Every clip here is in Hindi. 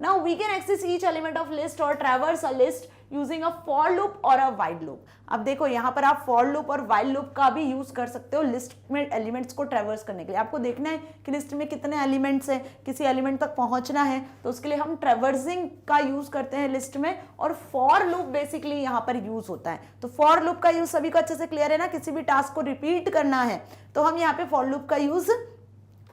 Now we can access each element of list और traverse a list using a for loop और अ वाइल लूप। अब देखो यहाँ पर आप फॉर लूप और वाइल लूप का भी यूज कर सकते हो लिस्ट में एलिमेंट्स को ट्रैवर्स करने के लिए। आपको देखना है कि लिस्ट में कितने एलिमेंट्स हैं, किसी एलिमेंट तक पहुंचना है, तो उसके लिए हम ट्रैवर्सिंग का यूज करते हैं लिस्ट में, और फॉर लूप बेसिकली यहाँ पर यूज होता है। तो फॉर लूप का यूज सभी को अच्छे से क्लियर है ना, किसी भी टास्क को रिपीट करना है तो हम यहाँ पे फॉर लूप का यूज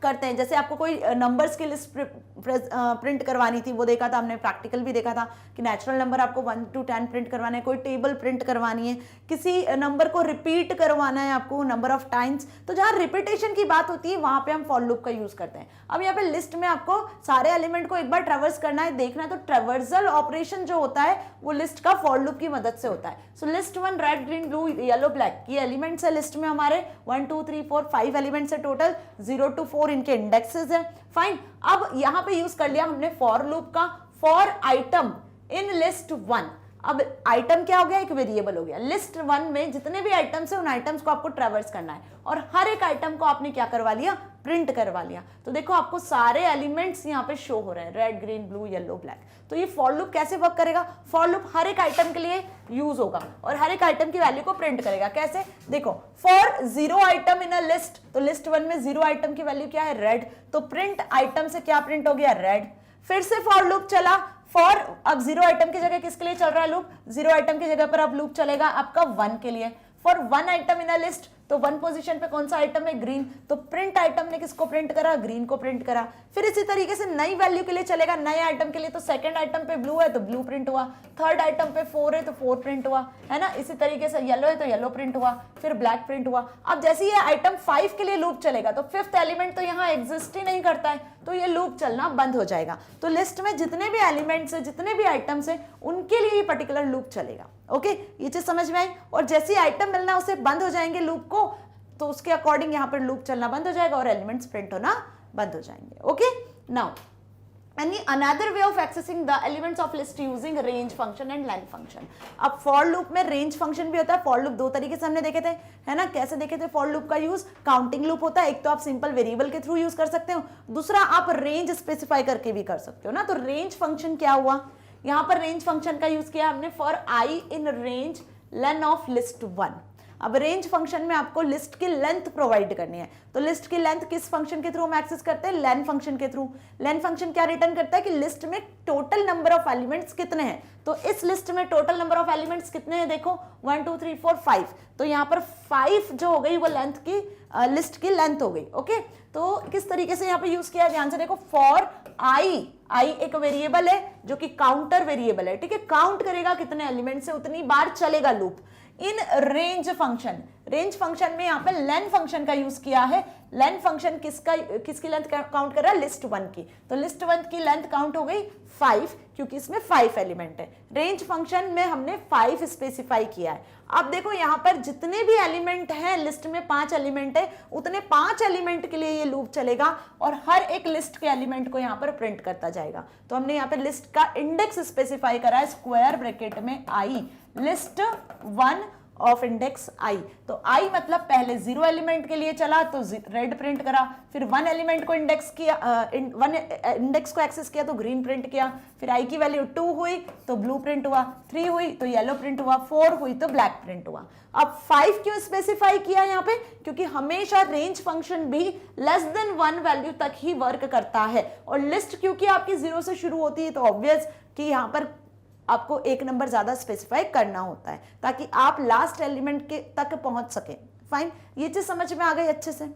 करते हैं। जैसे आपको कोई नंबर्स की लिस्ट प्रिंट करवानी थी, वो देखा था हमने, प्रैक्टिकल भी देखा था कि नेचुरल नंबर आपको 1 to 10 प्रिंट करवाना है, कोई टेबल प्रिंट करवानी है, किसी नंबर को रिपीट करवाना है आपको नंबर ऑफ टाइम्स, तो जहां रिपीटेशन की बात होती है वहां पे हम फॉर लूप का यूज करते हैं। अब यहाँ पे लिस्ट में आपको सारे एलिमेंट को एक बार ट्रैवर्स करना है, देखना है, तो ट्रैवर्सल ऑपरेशन जो होता है वो लिस्ट का फॉर लूप की मदद से होता है। So list 1 red green blue yellow black ये एलिमेंट्स है लिस्ट में हमारे 1 2 3 4 5 एलिमेंट्स है टोटल, 0 to 4 इनके इंडेक्सेस है। फाइन, अब यहां पे यूज कर लिया हमने फॉर लूप का फॉर आइटम इन लिस्ट 1। अब आइटम क्या हो गया, एक वेरिएबल हो गया। लिस्ट 1 में जितने भी आइटम्स है उन आइटम्स को आपको ट्रैवर्स करना है और हर एक आइटम को आपने क्या करवा लिया, प्रिंट करवा लिया। तो देखो आपको सारे एलिमेंट्स यहाँ पे शो हो रहे हैं, red green blue yellow black. तो ये फॉर लूप कैसे वर्क करेगा, फॉर लूप हर एक आइटम के लिए यूज होगा और हर एक आइटम की वैल्यू को प्रिंट करेगा। कैसे, देखो for 0 item in a list, तो लिस्ट 1 में 0 आइटम की वैल्यू क्या है, रेड, तो प्रिंट आइटम से क्या प्रिंट हो गया, रेड। फिर से फॉर लूप चला, फॉर अब 0 आइटम की जगह किसके लिए चल रहा है लूप, 0 आइटम की जगह पर अब लूप चलेगा आपका 1 के लिए। For 1 item in a list, तो 1 पोजीशन पे कौन सा आइटम है, ग्रीन, तो प्रिंट आइटम ने किसको प्रिंट करा, ग्रीन को प्रिंट करा। फिर इसी तरीके से नई वैल्यू के लिए चलेगा, नए आइटम के लिए, तो सेकंड आइटम पे ब्लू है तो ब्लू प्रिंट हुआ, थर्ड आइटम पे 4 है तो 4 प्रिंट हुआ, है ना। इसी तरीके से येलो है तो येलो प्रिंट हुआ, फिर ब्लैक प्रिंट हुआ। अब जैसे ये आइटम 5 के लिए लूप चलेगा तो 5th एलिमेंट तो यहाँ एग्जिस्ट ही नहीं करता है, तो ये लूप चलना बंद हो जाएगा। तो लिस्ट में जितने भी एलिमेंट्स है, जितने भी आइटम्स है, उनके लिए ये पर्टिकुलर लूप चलेगा। ओके, ये चीज समझ में आई। और जैसे आइटम मिलना उसे बंद हो जाएंगे लूप को, तो उसके अकॉर्डिंग यहाँ पर लूप चलना बंद हो जाएगा और एलिमेंट्स प्रिंट होना बंद हो जाएंगे। Okay, now another way of accessing the elements of list using range function and len function। अब फॉर लूप में रेंज फंक्शन भी होता है। फॉर लूप 2 तरीके से हमने देखे थे, है ना। कैसे देखे थे फॉर लूप का यूज, काउंटिंग लूप होता है, एक तो आप सिंपल वेरिएबल के थ्रू यूज कर सकते हो, दूसरा आप रेंज स्पेसिफाई करके भी कर सकते हो ना। तो रेंज फंक्शन क्या हुआ, यहाँ पर रेंज फंक्शन का यूज किया हमने for I in range lane of list 1। अब रेंज फंक्शन में आपको लिस्ट की लेंथ प्रोवाइड करनी है, तो लिस्ट की लेंथ किस फंक्शन के थ्रू हम एक्सेस करते हैं, लेन फंक्शन के थ्रू। लेन फंक्शन क्या रिटर्न करता है कि लिस्ट में टोटल नंबर ऑफ एलिमेंट्स कितने हैं, तो इस लिस्ट में टोटल नंबर ऑफ एलिमेंट्स कितने हैं, देखो 1 2 3 4 5, तो यहाँ पर 5 जो हो गई वो लेंथ की लिस्ट की लेंथ हो गई। ओके, तो किस तरीके से यहाँ पे यूज किया है, ध्यान से देखो। फॉर आई एक वेरिएबल है जो कि काउंटर वेरिएबल है, ठीक है, काउंट करेगा कितने एलिमेंट्स है उतनी बार चलेगा loop. In range function, range function में यहाँ पे लेन फंक्शन का यूज किया है। लेन फंक्शन किसकी लेंथ काउंट कर रहा है, लिस्ट 1 की, तो लिस्ट 1 की लेंथ काउंट हो गई 5, क्योंकि इसमें 5 एलिमेंट है। रेंज फंक्शन में हमने 5 स्पेसिफाई किया है। अब देखो यहाँ पर जितने भी एलिमेंट हैं लिस्ट में, 5 एलिमेंट है, उतने 5 एलिमेंट के लिए ये लूप चलेगा और हर एक लिस्ट के एलिमेंट को यहाँ पर प्रिंट करता जाएगा। तो हमने यहाँ पे लिस्ट का इंडेक्स स्पेसिफाई करा है स्क्वायर ब्रैकेट में आई, लिस्ट 1 ऑफ इंडेक्स आई। तो आई मतलब पहले 0 एलिमेंट के लिए चला तो रेड प्रिंट करा, फिर 1 एलिमेंट को इंडेक्स किया, 1 इंडेक्स को एक्सेस किया तो ग्रीन प्रिंट किया, फिर आई की वैल्यू 2 हुई तो ब्लू प्रिंट हुआ, 3 हुई तो येलो प्रिंट हुआ, 4 हुई तो ब्लैक प्रिंट हुआ। अब 5 क्यों स्पेसिफाई किया यहाँ पे, क्योंकि हमेशा रेंज फंक्शन भी लेस देन 1 वैल्यू तक ही वर्क करता है, और लिस्ट क्योंकि आपकी 0 से शुरू होती है तो ऑब्वियस कि यहाँ पर आपको एक नंबर ज्यादा स्पेसिफाई करना होता है ताकि आप लास्ट एलिमेंट के तक पहुंच सके। फाइन, ये चीज समझ में आ गई अच्छे से।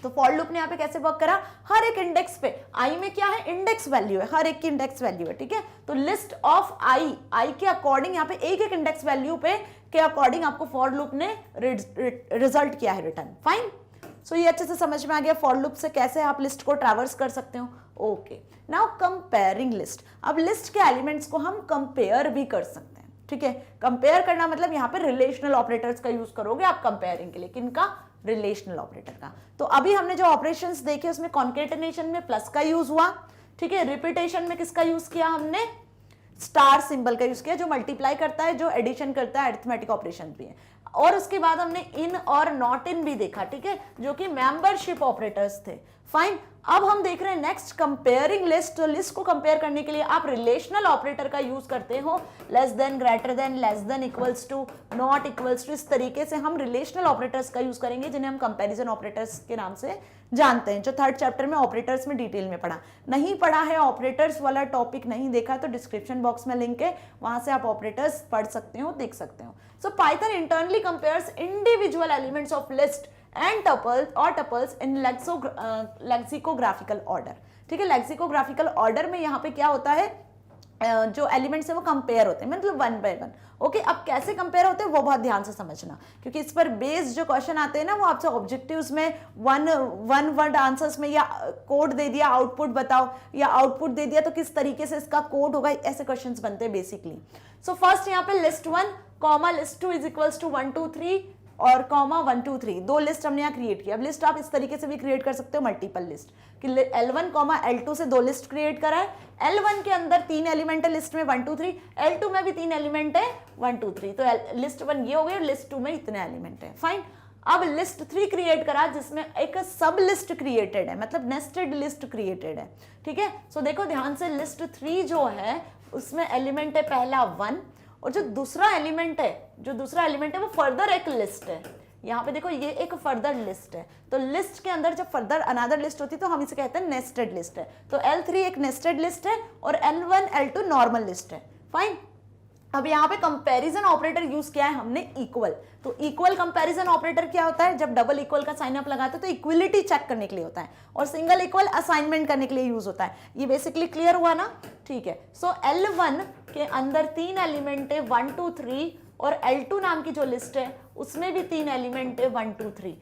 तो फॉर लूप ने यहाँ पे कैसे वर्क करा, हर एक इंडेक्स पे, आई में क्या है, इंडेक्स वैल्यू है, हर एक की इंडेक्स वैल्यू है, ठीक है। तो लिस्ट ऑफ आई के अकॉर्डिंग यहाँ पे एक एक इंडेक्स वैल्यू पे के अकॉर्डिंग आपको फॉर लूप ने रिजल्ट किया है रिटर्न। फाइन, सो ये अच्छे से समझ में आ गया फॉर लूप से कैसे आप लिस्ट को ट्रैवर्स कर सकते हो। Okay, now comparing list. अब लिस्ट के एलिमेंट्स को हम कंपेयर भी कर सकते हैं, ठीक है। कंपेयर करना मतलब यहाँ पे रिलेशनल ऑपरेटर्स का यूज करोगे आप कंपेयरिंग के लिए, किनका, रिलेशनल ऑपरेटर का। तो अभी हमने जो ऑपरेशंस देखे उसमें कॉन्केटेनेशन में प्लस का यूज हुआ, ठीक है। रिपीटेशन में किसका यूज किया हमने, स्टार सिंबल का यूज किया, जो मल्टीप्लाई करता है, जो एडिशन करता है, अरिथमेटिक ऑपरेशन भी है। और उसके बाद हमने इन और नॉट इन भी देखा, ठीक है, जो कि मेंबरशिप ऑपरेटर्स थे। फाइन। अब हम देख रहे हैं नेक्स्ट कंपेयरिंग लिस्ट। तो लिस्ट को कंपेयर करने के लिए आप रिलेशनल ऑपरेटर का यूज करते हो, less than, greater than, less than, equals to, not equals to. इस तरीके से हम रिलेशनल ऑपरेटर्स का यूज करेंगे जिन्हें हम कंपैरिजन ऑपरेटर्स के नाम से जानते हैं, जो थर्ड चैप्टर में ऑपरेटर्स में डिटेल में पढ़ा। नहीं पढ़ा है, ऑपरेटर्स वाला टॉपिक नहीं देखा, तो डिस्क्रिप्शन बॉक्स में लिंक है, वहां से आप ऑपरेटर्स पढ़ सकते हो, देख सकते हो। सो Python internally compares individual elements of list and tuples और टपल्स इन लेक्सिकोग्राफिकल ऑर्डर। ठीक है, लेक्सिकोग्राफिकल ऑर्डर में यहाँ पे क्या होता है, जो एलिमेंट्स है वो कंपेयर होते हैं, मतलब वन बाय वन। ओके, अब कैसे कंपेयर होते हैं वो बहुत ध्यान से समझना, क्योंकि इस पर बेस्ड जो क्वेश्चन आते हैं ना, वो आपसे ऑब्जेक्टिव्स में वन वर्ड आंसर्स में, या कोड दे दिया आउटपुट बताओ, या आउटपुट दे दिया तो किस तरीके से इसका कोड होगा, ऐसे क्वेश्चंस बनते हैं बेसिकली। सो फर्स्ट यहाँ पे list 1 comma list 2 is equals to 1 2 3 और कॉमा 1 2 3, दो लिस्ट हमने यहाँ क्रिएट किया। अब लिस्ट आप इस तरीके से भी क्रिएट कर सकते हो, मल्टीपल लिस्ट, कि L1 कॉमा L2 से दो लिस्ट क्रिएट करा है। L1 के अंदर 3 एलिमेंट है लिस्ट में 1 2 3, L2 में भी 3 एलिमेंट है 1 2 3, तो लिस्ट 1 ये हो गई और लिस्ट 2 में इतने एलिमेंट है। फाइन। अब लिस्ट 3 क्रिएट करा जिसमें एक सब लिस्ट क्रिएटेड है, मतलब नेस्टेड लिस्ट क्रिएटेड है। ठीक है, सो देखो ध्यान से, लिस्ट 3 जो है उसमें एलिमेंट है पहला 1, और जो दूसरा एलिमेंट है वो फर्दर एक लिस्ट है। यहाँ पे देखो ये एक फर्दर लिस्ट है, तो लिस्ट के अंदर जब फर्दर अनदर लिस्ट होती है तो हम इसे कहते हैं नेस्टेड लिस्ट है। तो L3 एक नेस्टेड लिस्ट है और L1 L2 नॉर्मल लिस्ट है। फाइन। अब यहाँ पे कंपैरिजन ऑपरेटर यूज किया है हमने इक्वल। तो इक्वल कंपैरिजन ऑपरेटर क्या होता है, जब डबल इक्वल का साइन अप लगाते हैं तो इक्वलिटी चेक करने के लिए होता है, और सिंगल इक्वल असाइनमेंट करने के लिए यूज होता है। ये बेसिकली क्लियर हुआ ना? ठीक है। सो L1 के अंदर 3 एलिमेंट है 1 2 3, और L2 नाम की जो लिस्ट है उसमें भी 3 एलिमेंट है 1 2 3।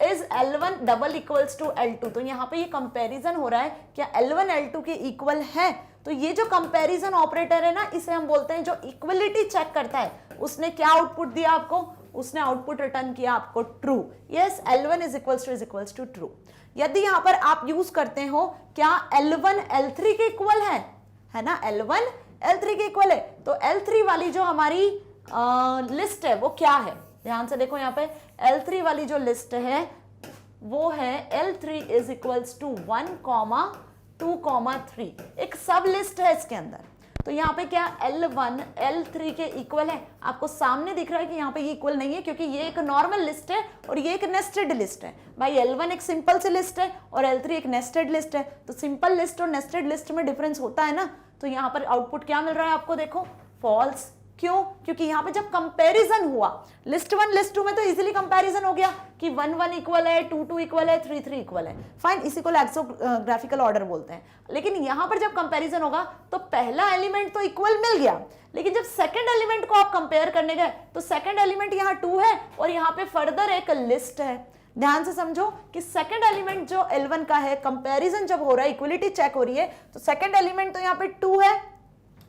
Is L1 double equals to L2? तो यहाँ पे ये कंपैरिजन हो रहा है, क्या L1 L2 के इक्वल है? तो ये जो कंपैरिजन ऑपरेटर है ना, इसे हम बोलते हैं जो इक्वलिटी चेक करता है। उसने क्या आउटपुट दिया आपको? उसने आउटपुट रिटर्न किया आपको true. Yes, L1 is equals to true. यदि यहाँ पर आप यूज करते हो क्या L1 L3 के इक्वल है ना, L1 L3 के इक्वल है, तो L3 वाली जो हमारी लिस्ट है वो क्या है? ध्यान से देखो, यहाँ पे L3 वाली जो लिस्ट है वो है L3 इज इक्वल्स टू 1 2 3, एक सब लिस्ट है इसके अंदर। तो यहाँ पे क्या L1 L3 के इक्वल है? आपको सामने दिख रहा है कि यहाँ पे ये इक्वल नहीं है, क्योंकि ये एक नॉर्मल लिस्ट है और ये एक नेस्टेड लिस्ट है। भाई L1 एक सिंपल सी लिस्ट है और L3 एक नेस्टेड लिस्ट है, तो सिंपल लिस्ट और नेस्टेड लिस्ट में डिफरेंस होता है ना। तो यहाँ पर आउटपुट क्या मिल रहा है आपको? देखो फॉल्स। क्यों? क्योंकि यहाँ पे जब कंपैरिजन हुआ लिस्ट 1 लिस्ट 2 में तो इजीली कंपैरिजन हो गया कि 1 1 इक्वल है, 2 2 इक्वल है, 3 3 इक्वल है। फाइन, इसी को लेक्सोग्राफिकल ऑर्डर बोलते हैं। लेकिन यहाँ पर जब कंपैरिजन होगा तो पहला एलिमेंट तो इक्वल मिल गया, लेकिन जब सेकंड एलिमेंट को आप कंपेयर करने गए तो सेकंड एलिमेंट यहाँ 2 है और यहाँ पे फर्दर एक लिस्ट है। ध्यान से समझो कि सेकंड एलिमेंट जो L1 का है, कंपैरिजन जब हो रहा है, इक्वलिटी चेक हो रही है, तो सेकंड एलिमेंट तो यहाँ पे 2 है,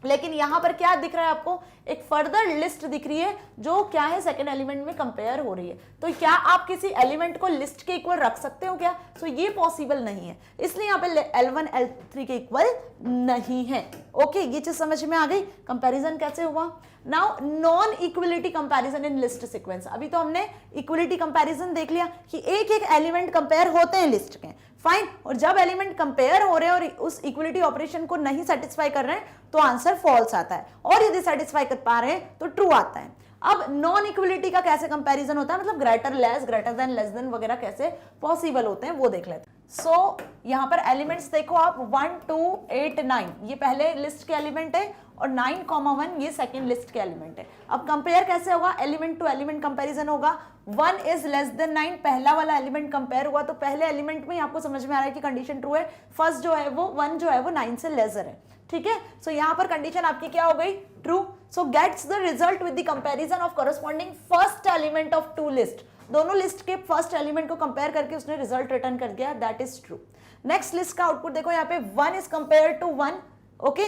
लेकिन यहां पर क्या दिख रहा है आपको? एक फर्दर लिस्ट दिख रही है जो क्या है, सेकंड एलिमेंट में कंपेयर हो रही है। तो क्या आप किसी एलिमेंट को लिस्ट के इक्वल रख सकते हो क्या? सो ये पॉसिबल नहीं है, इसलिए यहाँ पे L1 L3 के इक्वल नहीं है। ओके, ये चीज समझ में आ गई। कंपैरिजन कैसे हुआ? Now non equality comparison in list sequence. अभी तो हमने इक्वलिटी कंपैरिजन देख लिया कि एक एक एलिमेंट कंपेयर होते हैं लिस्ट के। फाइन, और जब एलिमेंट कंपेयर हो रहे हैं और उस इक्वलिटी ऑपरेशन को नहीं सेटिस्फाई कर रहे हैं तो आंसर फॉल्स आता है, और यदि सेटिस्फाई कर पा रहे हैं तो ट्रू आता है। अब नॉन इक्वलिटी का कैसे कंपैरिजन होता है, मतलब greater less, greater than, less then वगैरह कैसे पॉसिबल होते हैं वो देख लेते हैं। सो यहाँ पर एलिमेंट्स देखो आप 1 2 8 9, ये पहले लिस्ट के एलिमेंट है, और 9,1 ये सेकंड लिस्ट के एलिमेंट है। अब कंपेयर कैसे होगा? एलिमेंट टू एलिमेंट कंपैरिजन होगा। 1 इज लेस देन 9, पहला वाला एलिमेंट कंपेयर हुआ तो पहले एलिमेंट में आपको समझ में आ रहा है कि कंडीशन ट्रू है। फर्स्ट जो है वो 1 जो है वो 9 से लेसर है। ठीक है, सो यहाँ पर कंडीशन आपकी क्या हो गई? True. So gets the result with the comparison of corresponding first element of two list. दोनों लिस्ट के फर्स्ट एलिमेंट को कंपेयर करके उसने रिजल्ट रिटर्न कर दिया, that is true. Next list का आउटपुट देखो, यहाँ पे 1 is compare to 1, okay,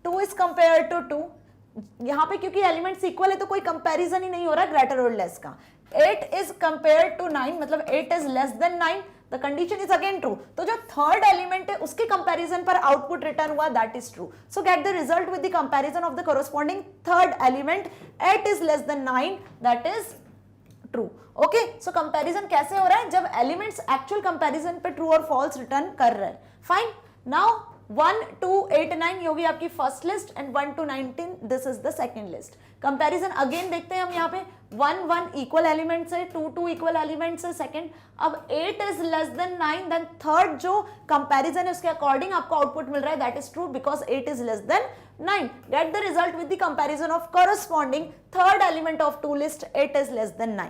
2 is compare to 2। यहाँ पे क्योंकि एलिमेंट्स इक्वल है तो कोई कंपैरिजन ही नहीं हो रहा ग्रेटर और लेस का। 8 इज कंपेयर टू 9, मतलब 8 is less than 9, the condition is again true. तो जो थर्ड एलिमेंट है उसके कंपैरिजन पर आउटपुट रिटर्न हुआ, that is true. So gate the result with the comparison of the corresponding third element. 8 is less than 9, that is true. Okay, so comparison कैसे हो रहा है, जब एलिमेंट्स एक्चुअल कंपैरिजन पे ट्रू और फॉल्स रिटर्न कर रहे हैं। फाइन, नाउ 1 to 8 9 ये होगी आपकी first list and 1 to 19 this is the second list. Comparison again देखते हैं हम यहाँ पे 1 1 इक्वल एलिमेंट्स है, 2 2 इक्वल एलिमेंट्स है सेकंड। अब 8 is less than 9, then third जो कंपैरिजन है उसके अकॉर्डिंग आपको आउटपुट मिल रहा है that is true because 8 is less than 9। Get the result with the comparison of corresponding third element of two list 8 is less than 9।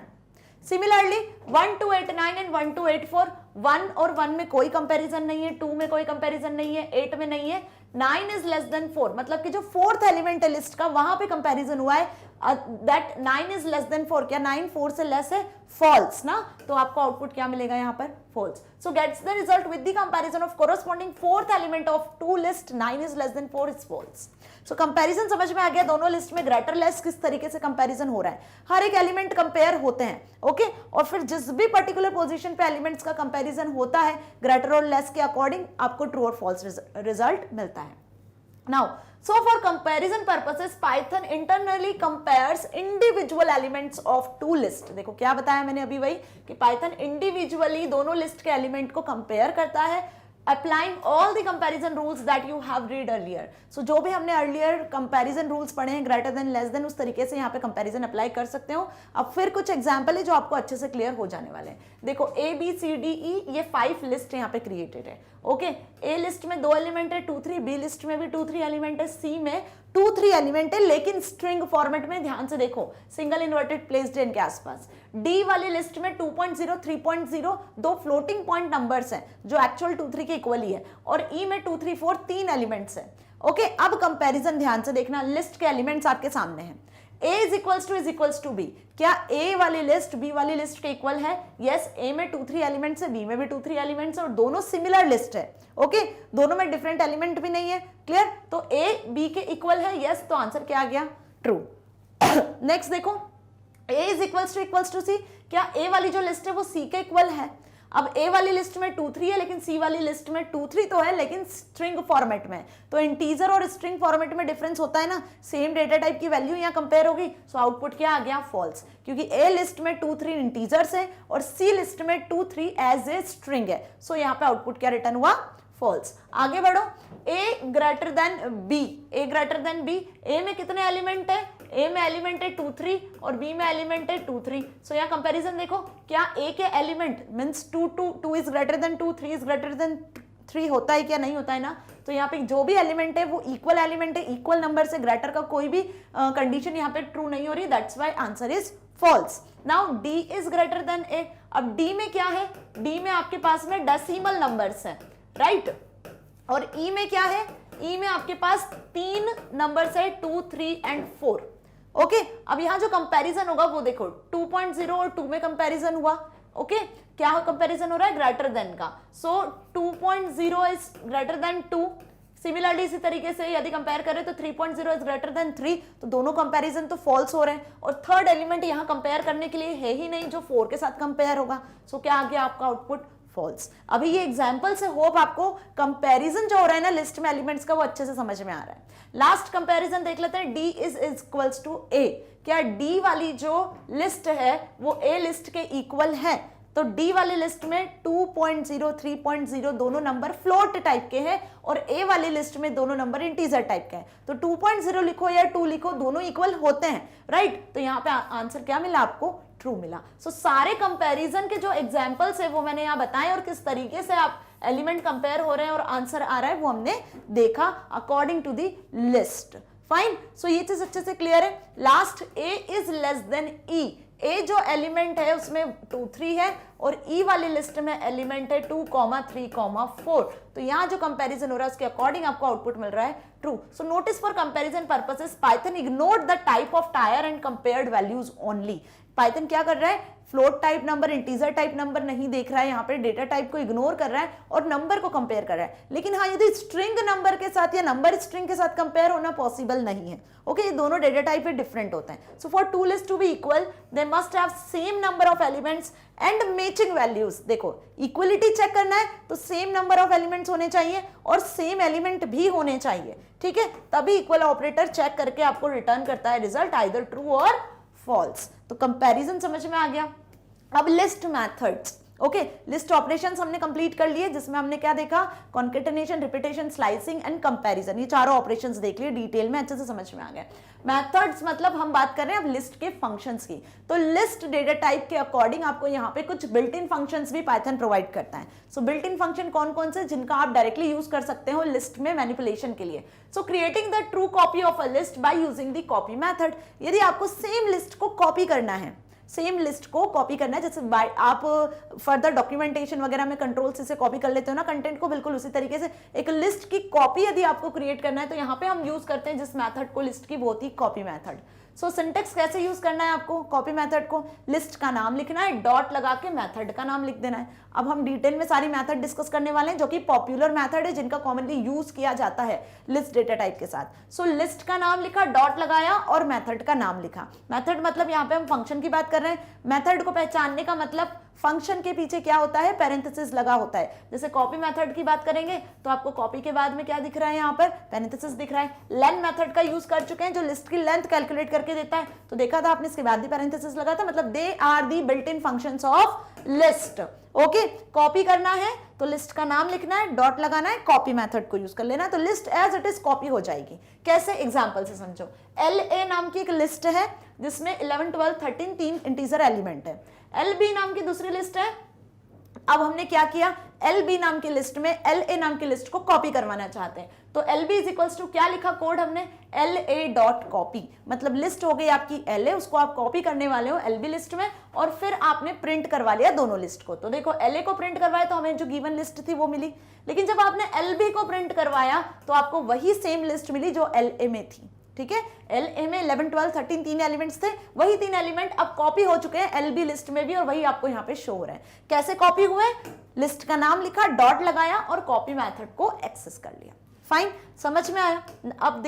Similarly 1 to 8 9 and 1 to 8 4, 1 और 1 में कोई कंपैरिजन नहीं है, 2 में कोई कंपैरिजन नहीं है, 8 में नहीं है, 9 इज लेस देन 4, मतलब कि जो फोर्थ एलिमेंट है लिस्ट का वहां पे कंपैरिजन हुआ है, दैट 9 इज लेस देन 4, क्या 9 4 से लेस है, फॉल्स ना, तो आपको आउटपुट क्या मिलेगा यहाँ पर, false. So gets the result with the comparison of corresponding fourth element of two list 9 is less than 4 is false. So comparison समझ में आ गया, दोनों लिस्ट में ग्रेटर लेस किस तरीके से कंपैरिजन हो रहा है, हर एक एलिमेंट कंपेयर होते हैं। ओके, और फिर जिस भी पर्टिकुलर पोजीशन पे एलिमेंट्स का कंपैरिजन होता है ग्रेटर और लेस के अकॉर्डिंग आपको ट्रू और फॉल्स रिजल्ट मिलता है। Now so for comparison purposes Python internally compares individual elements of two list। देखो क्या बताया मैंने अभी वही कि Python individually दोनों लिस्ट के एलिमेंट को कंपेयर करता है applying all the comparison rules that you have read earlier। so जो भी हमने earlier comparison rules पढ़े हैं greater than less than उस तरीके से यहाँ पे comparison अप्लाई कर सकते हो। अब फिर कुछ एग्जाम्पल है जो आपको अच्छे से क्लियर हो जाने वाले हैं। देखो A B C D E ये 5 लिस्ट यहाँ पे क्रिएटेड है। ओके, A लिस्ट में 2 एलिमेंट है 2 3, B लिस्ट में भी 2 3 एलिमेंट है, C में 2 3 एलिमेंट है लेकिन स्ट्रिंग फॉर्मेट में, ध्यान से देखो सिंगल इन्वर्टेड प्लेस्ड इनके आसपास। D वाली लिस्ट में 2.0 3.0 दो फ्लोटिंग पॉइंट नंबर्स हैं जो एक्चुअल 2 3 के इक्वल ही है, और E में 2 3 4 3 एलिमेंट्स है। ओके, अब कंपैरिजन ध्यान से देखना, लिस्ट के एलिमेंट्स आपके सामने हैं, A is equals to B, क्या A वाली लिस्ट B वाली लिस्ट के इक्वल है? यस, A में 2 3 एलिमेंट्स है, B में भी 2 3 एलिमेंट्स है और दोनों सिमिलर लिस्ट है। ओके, दोनों में डिफरेंट एलिमेंट भी नहीं है, क्लियर? तो A B के इक्वल है, यस, तो आंसर क्या आ गया, ट्रू। नेक्स्ट देखो, A is equals to C, क्या A वाली जो लिस्ट है वो C के इक्वल है? अब A वाली लिस्ट में 2 3 है लेकिन C वाली लिस्ट में 2 3 तो है लेकिन स्ट्रिंग फॉर्मेट में, तो इंटीजर और स्ट्रिंग फॉर्मेट में डिफरेंस होता है ना, सेम डेटा टाइप की वैल्यू यहाँ कंपेयर होगी। सो आउटपुट क्या आ गया, फॉल्स, क्योंकि A लिस्ट में 2 3 इंटीजर्स है और C लिस्ट में 2 3 एज ए स्ट्रिंग है। सो यहाँ पे आउटपुट क्या रिटर्न हुआ, फॉल्स। आगे बढ़ो, A greater than B, A greater than B, A में कितने एलिमेंट है, A में एलिमेंट है 2 3 और B में एलिमेंट है 2 3। सो यहाँ कंपैरिजन देखो, क्या A के element means 2 is greater then 2, 3 is greater then 3 होता है क्या, नहीं होता है ना, तो यहाँ पे जो भी एलिमेंट है वो इक्वल एलिमेंट है, इक्वल नंबर से ग्रेटर का कोई भी कंडीशन यहाँ पे ट्रू नहीं हो रही, that's why answer is false. Now D is greater than A, अब D में क्या है, D में आपके पास में डेसिमल नंबर्स है, राइट, और E में क्या है, E में आपके पास 3 नंबर्स है 2 3 एंड 4। ओके, अब यहाँ जो कंपैरिजन होगा वो देखो 2.0 और 2 में कंपैरिजन हुआ। ओके, क्या कंपैरिजन हो रहा है, ग्रेटर देन का, सो 2.0 इज ग्रेटर देन 2। सिमिलरली इसी तरीके से यदि कंपेयर करें तो 3.0 इज ग्रेटर देन 3, तो दोनों कंपैरिजन तो फॉल्स हो रहे हैं, और थर्ड एलिमेंट यहाँ कंपेयर करने के लिए है ही नहीं जो 4 के साथ कंपेयर होगा। सो क्या आ गया आपका आउटपुट, फॉल्स। अभी ये एग्जांपल से होप आपको कंपैरिजन जो हो रहा है ना लिस्ट में एलिमेंट्स का वो अच्छे से समझ में आ रहा है। लास्ट कंपैरिजन देख लेते हैं, D is equals to A, क्या D वाली जो लिस्ट है वो A लिस्ट के इक्वल है? तो D वाली लिस्ट में 2.0 3.0 दोनों नंबर फ्लोट टाइप के हैं और A वाली लिस्ट में दोनों नंबर इंटीजर टाइप के हैं, तो 2.0 लिखो या 2 लिखो दोनों इक्वल होते हैं, राइट? तो यहाँ पे आंसर क्या मिला आपको, ट्रू मिला। सो सारे कंपैरिजन के जो एग्जांपल्स है वो मैंने यहाँ बताए और किस तरीके से आप एलिमेंट कंपेयर हो रहे हैं और आंसर आ रहा है वो हमने देखा according to the list. Fine, so ये चीज अच्छे से क्लियर है। Last, A is less than E, A जो एलिमेंट है उसमें 2 3 है और E वाली लिस्ट में एलिमेंट है 2 3 4, तो यहाँ जो कंपैरिजन हो रहा है उसके अकॉर्डिंग आपको आउटपुट मिल रहा है true. So notice for comparison purposes Python ignored the type of tyre and compared values only. Python क्या कर रहा है, float type number integer type number नहीं देख रहा है, यहाँ पे डेटा टाइप को इग्नोर कर रहा है और नंबर को कंपेयर कर रहा है। लेकिन हाँ, यदि स्ट्रिंग नंबर के साथ या नंबर स्ट्रिंग के साथ कंपेयर होना पॉसिबल नहीं है। ओके, ये दोनों डेटा टाइप डिफरेंट होते हैं। So for two list to be equal they must have same number of elements and matching values. देखो, इक्वलिटी चेक करना है तो सेम नंबर ऑफ एलिमेंट्स होने चाहिए और सेम एलिमेंट भी होने चाहिए, ठीक है, तभी इक्वल ऑपरेटर चेक करके आपको रिटर्न करता है रिजल्ट आइदर ट्रू और फॉल्स। तो कंपैरिजन समझ में आ गया। अब list methods, okay, list operations हमने कंप्लीट कर लिए, जिसमें हमने क्या देखा, concatenation, repetition, slicing and comparison, ये चारों ऑपरेशंस देख लिए डिटेल में, अच्छे से समझ में आ गया। मेथड्स मतलब हम बात कर रहे हैं अब लिस्ट के फंक्शंस की। तो लिस्ट डेटा टाइप के अकॉर्डिंग आपको यहाँ पे कुछ बिल्ट इन फंक्शंस भी पाइथन प्रोवाइड करता है। सो बिल्ट इन फंक्शन कौन कौन से, जिनका आप डायरेक्टली यूज कर सकते हो लिस्ट में मैनिपुलेशन के लिए। सो creating the true copy of a list by using the copy method. यदि आपको सेम लिस्ट को कॉपी करना है, सेम लिस्ट को कॉपी करना है, जैसे आप फर्दर डॉक्यूमेंटेशन वगैरह में कंट्रोल से कॉपी कर लेते हो ना कंटेंट को, बिल्कुल उसी तरीके से एक लिस्ट की कॉपी यदि आपको क्रिएट करना है तो यहाँ पे हम यूज करते हैं जिस मेथड को लिस्ट की, वो होती है कॉपी मेथड। सो सिंटेक्स कैसे यूज करना है आपको कॉपी मेथड को, लिस्ट का नाम लिखना है, डॉट लगा के मेथड का नाम लिख देना है। अब हम डिटेल में सारी मेथड डिस्कस करने वाले हैं जो कि पॉपुलर मेथड है, जिनका कॉमनली यूज किया जाता है लिस्ट डेटा टाइप के साथ। सो लिस्ट का नाम लिखा, डॉट लगाया और मेथड का नाम लिखा। मेथड मतलब यहाँ पे हम फंक्शन की बात कर रहे हैं। मेथड को पहचानने का मतलब फंक्शन के पीछे क्या होता है, पैरेंथेसिस लगा होता है। जैसे कॉपी मेथड की बात करेंगे तो आपको कॉपी के बाद में क्या दिख रहा है, यहाँ पर पैरेंथेसिस दिख रहा है। लेंथ मेथड का यूज कर चुके हैं जो लिस्ट की लेंथ कैलकुलेट करके देता है, तो देखा था आपने, इसके बाद भी पैरेंथेसिस लगा था, मतलब they are the built in functions of list. Okay, copy करना है तो लिस्ट का नाम लिखना है, डॉट लगाना है, कॉपी मेथड को यूज कर लेना, तो list as it is copy हो जाएगी। कैसे, एग्जांपल से समझो। LA नाम की एक लिस्ट है जिसमें 11, 12, 13 तीन इंटीजर एलिमेंट है। LB नाम की दूसरी लिस्ट है। अब हमने क्या किया, LB नाम की लिस्ट में LA नाम की लिस्ट को कॉपी करवाना चाहते हैं, तो LB इज इक्वल्स टू क्या लिखा कोड हमने, LA डॉट कॉपी, मतलब लिस्ट हो गई आपकी LA, उसको आप कॉपी करने वाले हो LB लिस्ट में, और फिर आपने प्रिंट करवा लिया दोनों लिस्ट को। तो देखो LA को प्रिंट करवाया तो हमें जो गिवन लिस्ट थी वो मिली, लेकिन जब आपने LB को प्रिंट करवाया तो आपको वही सेम लिस्ट मिली जो LA में थी। ठीक है, LA में 11, 12, 13 तीन एलिमेंट्स थे, वही तीन एलिमेंट अब कॉपी हो चुके हैं LB लिस्ट में भी, और वही आपको यहाँ पे शो हो रहा है। कैसे कॉपी हुए, लिस्ट का नाम लिखा, डॉट लगाया और कॉपी मेथड को एक्सेस कर लिया। फाइन, समझ में आया। अब